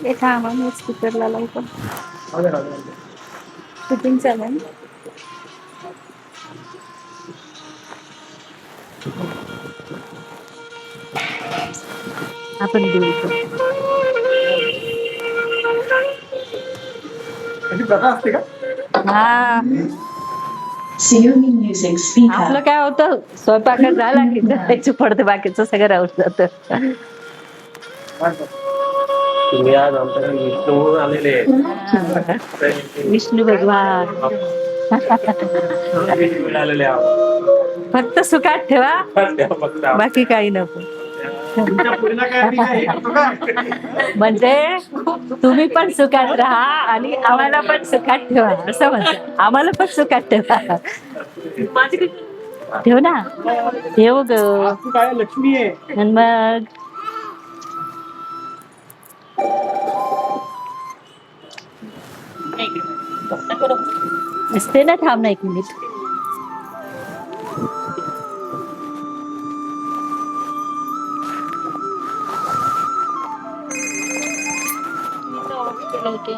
हे थांबा मी स्पीकरला लावतो. शूटिंग चालू आहे ना? आपण बोलतो. अशी प्रथा असते का? हा Xiaomi Music Speaker. आपलं काय होतं, स्वयंपाक झाला की करायचं पडतं, बाकीचं सगळं राहून जातं. तुम्ही आज आमच्याकडे विष्णू म्हणून आलेले हा. विष्णू भगवान मिळालेले आहोत. फक्त सुखात ठेवा, फक्त बाकी काही नको. तुमच्या पुरीला काय मी काय हे करतो का? म्हणजे तुम्ही पण सुखात राहा आणि आम्हाला पण सुखात ठेवा असं म्हणतात. आम्हाला पण सुखात ठेवा. ठेव ना, ठेव ग. तू काय लक्ष्मी आहे. आणि मग असते ना, थांब ना 1 मिनिट. मी तर ऑफ केलं होते.